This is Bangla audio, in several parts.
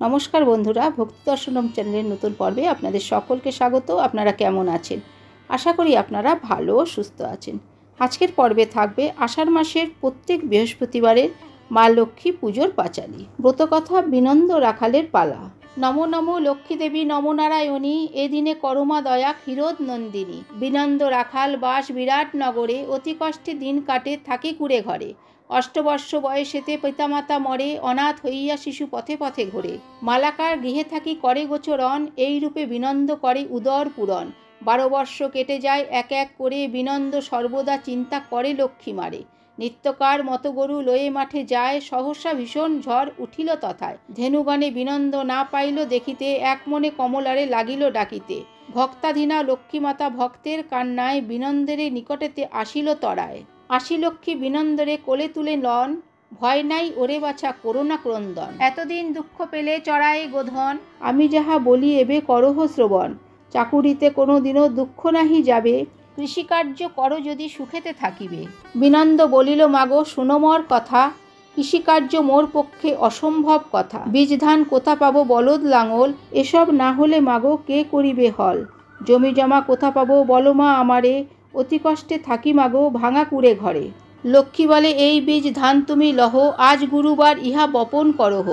নমস্কার বন্ধুরা, ভক্তি দর্শনম চ্যানেলের নতুন পর্বে আপনাদের সকলকে স্বাগত। আপনারা কেমন আছেন? আশা করি আপনারা ভালো ও সুস্থ আছেন। আজকের পর্বে থাকবে আষাঢ় মাসের প্রত্যেক বৃহস্পতিবারের মা লক্ষ্মী পুজোর পাঁচালী ব্রতকথা। বিনন্দ রাখালের পালা। নমো নমো লক্ষ্মী দেবী নমো নারায়ণী, এ দিনে করমা দয়া ক্ষীরোদ নন্দিনী। বিনন্দ রাখাল বাস বিরাট নগরে, অতি কষ্টে দিন কাটে থাকে কুড়ে ঘরে। অষ্টবর্ষ বয়সেতে পিতামাতা মরে, অনাথ হইয়া শিশু পথে পথে ঘোরে। মালাকার গৃহে থাকি করে গোচরণ, এই রূপে বিনন্দ করে উদর পূরণ। 12 বর্ষ কেটে যায় এক এক করে, বিনন্দ সর্বদা চিন্তা করে লক্ষ্মী মারে। নিত্যকার মতো গরু লয়ে মাঠে যায়, সহসা ভীষণ ঝড় উঠিল তথায়। ধেনুগণে বিনন্দ না পাইল দেখিতে, এক মনে কমলারে লাগিল ডাকিতে। ভক্তাধীনা লক্ষ্মীমাতা ভক্তের কান্নায়, বিনন্দের নিকটেতে আসিল তরায়। আসি লক্ষ্মী বিনন্দরে কোলে তুলে লন, ভয় নাই ওরে বাছা করোনা ক্রন্দন। এতদিন দুঃখ পেলে চড়াই গোধন, আমি যাহা বলি এবে করহ শ্রবণ। চাকুরিতে কোনো দিনও দুঃখ নাহি যাবে, কৃষিকার্য করো যদি সুখেতে থাকিবে। বিনন্দ বলিল মাগো শুনো মোর কথা, কৃষিকার্য মোর পক্ষে অসম্ভব কথা। বীজ ধান কোথা পাবো বলদ লাঙল, এসব না হলে মাগো কে করিবে হল। জমি জমা কোথা পাবো বলো মা আমারে, অতি কষ্টে থাকি মাগো ভাঙা কুড়ে ঘরে। লক্ষ্মী বলে এই বীজ ধান তুমি লহ, আজ গুরুবার ইহা বপন করহ।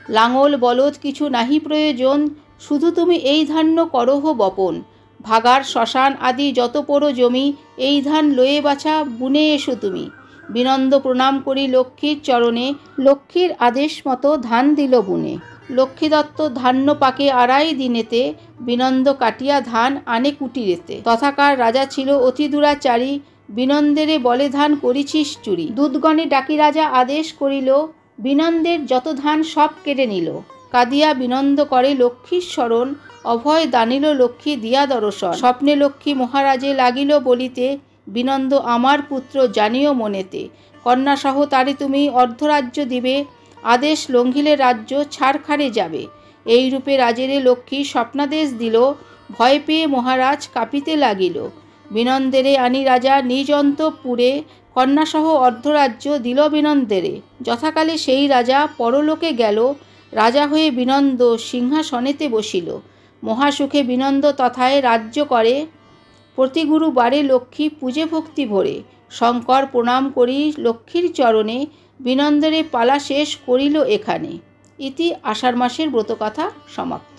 লাঙল বলদ কিছু নাহি প্রয়োজন, শুধু তুমি এই ধান্য করহ বপন। ভাগার শ্মশান আদি যত পোড়ো জমি, এই ধান লয়ে বাছা বুনে এসো তুমি। বিনন্দ প্রণাম করি লক্ষ্মীর চরণে, লক্ষ্মীর আদেশ মতো ধান দিল বুনে। লক্ষ্মীদত্ত ধান্য পাকে আড়াই দিনেতে, বিনন্দ কাটিয়া ধান আনে কুটিরেতে। তথাকার রাজা ছিল অতি দুরাচারী, বিনন্দেরে বলে ধান করিছিস চুরি। দূতগণে ডাকি রাজা আদেশ করিল, বিনন্দের যত ধান সব কেড়ে নিল। কাঁদিয়া বিনন্দ করে লক্ষ্মীর স্মরণ, অভয় দানিল লক্ষ্মী দিয়া দর্শন। স্বপ্নে লক্ষ্মী মহারাজে লাগিল বলিতে, বিনন্দ আমার পুত্র জানিও মনেতে। কন্যাসহ তারে তুমি অর্ধরাজ্য দিবে, আদেশ লঙ্ঘিলে রাজ্য ছাড়খাড়ে যাবে। এই রূপে রাজেরে লক্ষ্মী স্বপ্নাদেশ দিল, ভয় পেয়ে মহারাজ কাঁপিতে লাগিল। বিনন্দেরে আনি রাজা নিজ অন্তঃপুরে, কন্যাসহ অর্ধরাজ্য দিল বিনন্দেরে। যথাকালে সেই রাজা পরলোকে গেল, রাজা হয়ে বিনন্দ সিংহাসনেতে বসিল। মহাসুখে বিনন্দ তথায় রাজ্য করে, প্রতি গুরুবারে লক্ষ্মী পূজে ভক্তি ভরে। শঙ্কর প্রণাম করি লক্ষ্মীর চরণে, বিনন্দেরে পালা শেষ করিল এখানে। ইতি আষাঢ় মাসের ব্রতকথা সমাপ্ত।